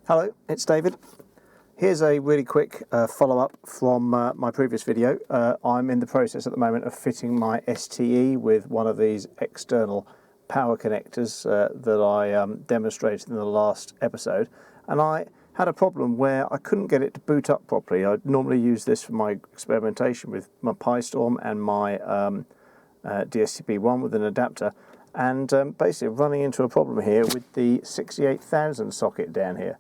Hello, it's David. Here's a really quick follow-up from my previous video. I'm in the process at the moment of fitting my STE with one of these external power connectors that I demonstrated in the last episode, and I had a problem where I couldn't get it to boot up properly. I normally use this for my experimentation with my PiStorm and my DSTP1 with an adapter, and basically running into a problem here with the 68,000 socket down here.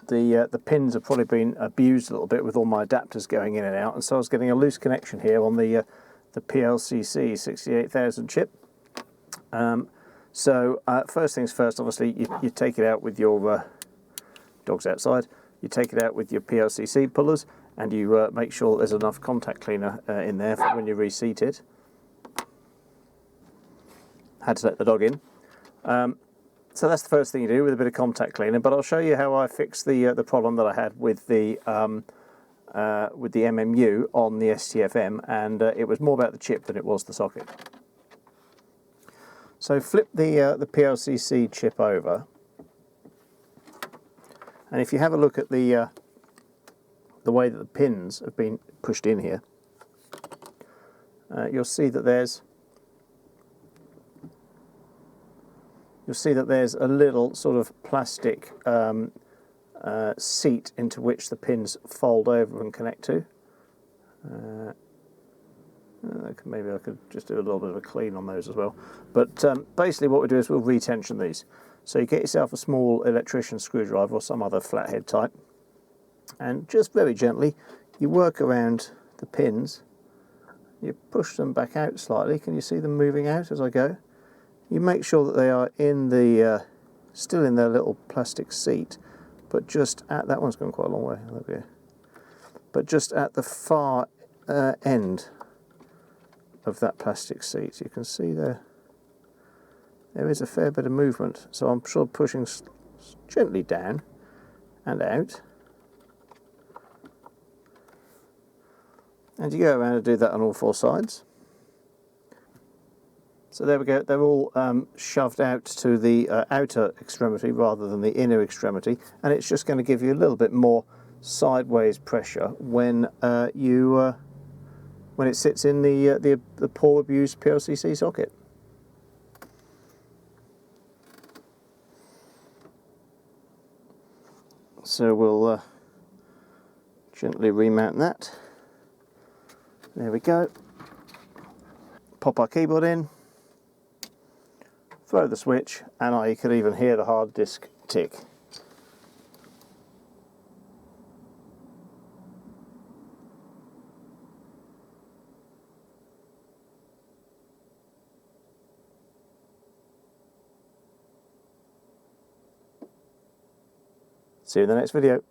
The pins have probably been abused a little bit with all my adapters going in and out, and so I was getting a loose connection here on the PLCC 68,000 chip. First things first, obviously you take it out with your dog's outside. You take it out with your PLCC pullers, and you make sure there's enough contact cleaner in there for when you reseat it. Had to let the dog in. So that's the first thing you do with a bit of contact cleaner. But I'll show you how I fixed the problem that I had with the MMU on the STFM, and it was more about the chip than it was the socket. So flip the PLCC chip over, and if you have a look at the way that the pins have been pushed in here, you'll see that there's a little sort of plastic seat into which the pins fold over and connect to. Maybe I could just do a little bit of a clean on those as well. But basically what we do is we'll retension these. So you get yourself a small electrician screwdriver or some other flathead type, and just very gently you work around the pins. You push them back out slightly. Can you see them moving out as I go? You make sure that they are in the still in their little plastic seat, but just at that one's gone quite a long way. There we go. But just at the far end of that plastic seat, you can see there is a fair bit of movement. So I'm sort of pushing gently down and out, and you go around and do that on all four sides. So there we go, they're all shoved out to the outer extremity rather than the inner extremity, and it's just going to give you a little bit more sideways pressure when when it sits in the poor abused PLCC socket. So we'll gently remount that. There we go. Pop our keyboard in. Throw the switch, and you could even hear the hard disk tick. See you in the next video.